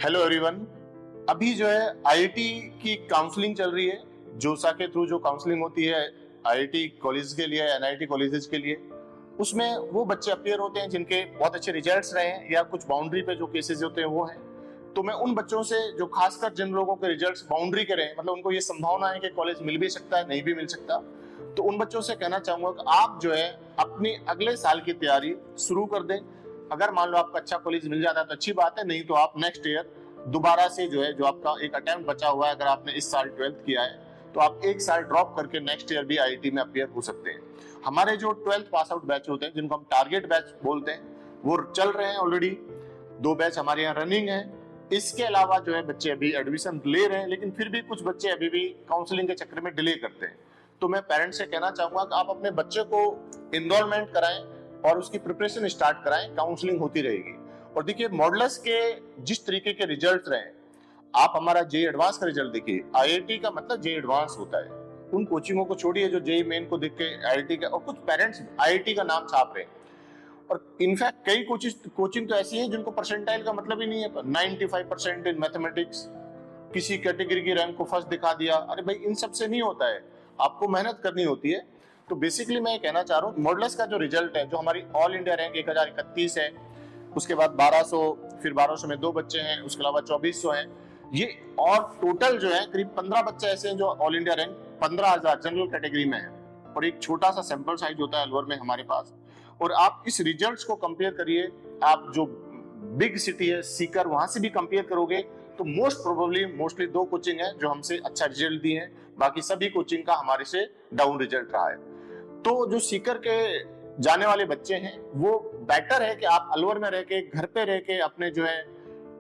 Hello everyone. अभी जो है आईआईटी की काउंसलिंग चल रही है। जोसा के थ्रू जो काउंसलिंग होती है आईआईटी कॉलेज के लिए, एनआईटी कॉलेजेस के लिए, उसमें वो बच्चे अपीयर होते हैं जिनके बहुत अच्छे रिजल्ट्स रहे हैं या कुछ बाउंड्री पे जो केसेस होते हैं वो हैं। तो मैं उन बच्चों से जो खासकर जिन लोगों के रिजल्ट्स बाउंड्री के रहे हैं, मतलब उनको ये संभावना है कि कॉलेज मिल भी सकता है, नहीं भी मिल सकता, तो उन बच्चों से कहना चाहूंगा कि आप जो है अपनी अगले साल की तैयारी शुरू कर दें। अगर मान लो आपका अच्छा कॉलेज मिल जाता है तो अच्छी बात है, नहीं तो आप नेक्स्ट ईयर दोबारा से जो है, जो आपका एक अटेम्प्ट बचा हुआ है, अगर आपने इस साल 12th किया है तो आप एक साल ड्रॉप करके नेक्स्ट ईयर भी आईआईटी में अपीयर हो सकते हैं। हमारे जो 12th पास आउट बैच होते हैं, जिनको हम टारगेट बैच बोलते हैं, वो चल रहे हैं ऑलरेडी। 2 बैच हमारे यहाँ रनिंग है। इसके अलावा जो है बच्चे अभी एडमिशन ले रहे हैं, लेकिन फिर भी कुछ बच्चे अभी भी काउंसलिंग के चक्कर में डिले करते हैं। तो मैं पेरेंट्स से कहना चाहूंगा कि आप अपने बच्चे को इनरोलमेंट कराएं और उसकी प्रिपरेशन स्टार्ट कराएं, काउंसलिंग होती रहेगी। और देखिए मॉडल्स के जिस तरीके के रिजल्ट रहे, आप हमारा जेई एडवांस का रिजल्ट देखिए। आईआईटी का मतलब जेई एडवांस होता है। उन कोचिंगों को छोड़िए जो जेई मेन को देख के आईआईटी का, और कुछ पेरेंट्स आईआईटी का नाम छाप रहे हैं। और इनफैक्ट कई कोचिंग तो ऐसी हैं जिनको परसेंटाइल का मतलब ही नहीं है। 95% इन मैथमेटिक्स, किसी कैटेगरी की रैंक को फर्स्ट दिखा दिया। अरे भाई, इन सब से नहीं होता है, आपको मेहनत करनी होती है। तो बेसिकली मैं कहना चाह रहा हूँ मॉडल्स का जो रिजल्ट है, जो हमारी ऑल इंडिया रैंक 1031 है, उसके बाद 1200, फिर 1200 में 2 बच्चे हैं, उसके अलावा 2400 हैं ये, और टोटल जो है करीब 15 बच्चे ऐसे हैं जो all India rank 15,000 general category में है। और एक छोटा सा सैंपल साइज होता है अलवर में हमारे पास। और आप इस रिजल्ट्स को कंपेयर करिए, आप जो बिग सिटी है सीकर, वहां से भी कंपेयर करोगे तो मोस्टली 2 कोचिंग है जो हमसे अच्छा रिजल्ट दिए हैं, बाकी सभी कोचिंग का हमारे से डाउन रिजल्ट रहा है। तो जो सीकर के जाने वाले बच्चे हैं, वो बेटर है कि आप अलवर में रह के, घर पे रह के अपने जो है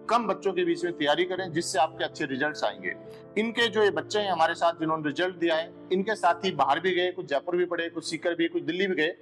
कम बच्चों के बीच में तैयारी करें, जिससे आपके अच्छे रिजल्ट्स आएंगे। इनके जो ये बच्चे हैं हमारे साथ जिन्होंने रिजल्ट दिया है, इनके साथ ही बाहर भी गए, कुछ जयपुर भी पढ़े, कुछ सीकर भी, कुछ दिल्ली भी गए।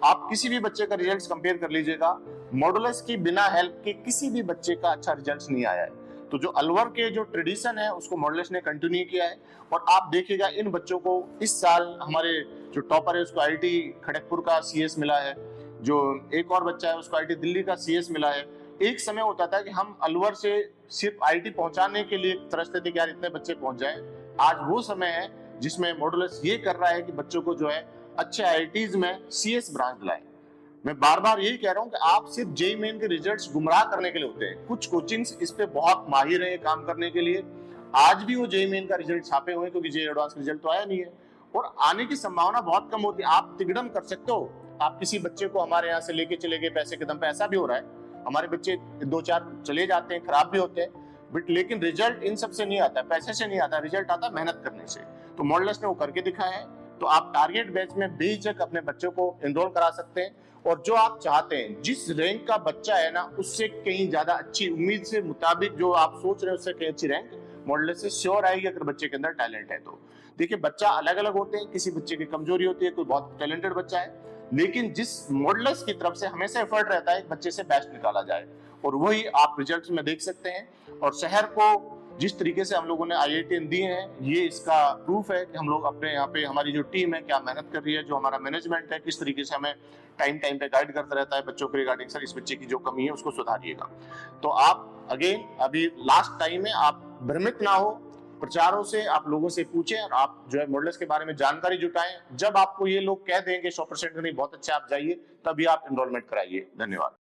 आप किसी भी बच्चे का रिजल्ट कंपेयर कर लीजिएगा, मॉडुलस की बिना हेल्प के किसी भी बच्चे का अच्छा रिजल्ट नहीं आया है। तो जो अलवर के जो ट्रेडिशन है उसको मॉडुलस ने कंटिन्यू किया है। और आप देखिएगा इन बच्चों को इस साल हमारे जो टॉपर है उसको आईआईटी खड़गपुर का सीएस मिला है, जो एक और बच्चा है उसको आईआईटी दिल्ली का सीएस मिला है। एक समय होता था कि हम अलवर से सिर्फ आईआईटी पहुंचाने के लिए तरसते थे कि यार इतने बच्चे पहुंच जाएं। आज वो समय है जिसमें मॉडुलस ये कर रहा है कि बच्चों को जो है अच्छे आईआईटीज में सीएस ब्रांच लाए। मैं बार बार यही कह रहा हूं कि आप सिर्फ जेईई मेन के रिजल्ट्स गुमराह करने के लिए होते हैं। कुछ कोचिंग्स इस पे बहुत माहिर है काम करने के लिए। आज भी वो जेईई मेन का रिजल्ट छापे हुए हैं, क्योंकि जेईई एडवांस रिजल्ट तो आया नहीं है और आने की संभावना बहुत कम होती है। आप तिगड़म कर सकते हो, आप किसी बच्चे को हमारे यहाँ से लेके चले गए पैसे के दम पे, ऐसा भी हो रहा है। हमारे बच्चे 2-4 चले जाते हैं, खराब भी होते हैं, बट लेकिन रिजल्ट इन सब से नहीं आता, पैसे से नहीं आता, रिजल्ट आता मेहनत करने से। तो मॉडल्स ने वो करके दिखाया है। तो आप टारगेट बैच में बेझिझक अपने बच्चों को एनरोल करा सकते हैं। और जो आप चाहते हैं, जिस रैंक का बच्चा है ना, उससे कहीं ज्यादा अच्छी, उम्मीद से मुताबिक जो आप सोच रहे हैं उससे कहीं अच्छी रैंक मॉडल्स से श्योर आएगी, अगर बच्चे के अंदर टैलेंट है तो। देखिए बच्चा अलग अलग होते हैं, किसी बच्चे की कमजोरी होती है, कोई बहुत टैलेंटेड बच्चा है, लेकिन जिस मॉडल्स की तरफ से हमेशा एफर्ट रहता है बच्चे से बेस्ट निकाला जाए, और वही आप रिजल्ट्स में देख सकते हैं। और शहर को जिस तरीके से हम लोगों ने आईआईटी दिए हैं, ये इसका प्रूफ है कि हम लोग अपने यहाँ पे, हमारी जो टीम है क्या मेहनत कर रही है, जो हमारा मैनेजमेंट है किस तरीके से हमें टाइम पे गाइड करता रहता है बच्चों के रिगार्डिंग, सर इस बच्चे की जो कमी है उसको सुधारिएगा। तो आप अगेन अभी लास्ट टाइम है, आप भ्रमित ना हो, प्रचारों से आप लोगों से पूछें और आप जो है मॉडल्स के बारे में जानकारी जुटाएं। जब आपको ये लोग कह देंगे 100% नहीं बहुत अच्छा, आप जाइए, तभी आप एनरोलमेंट कराइए। धन्यवाद।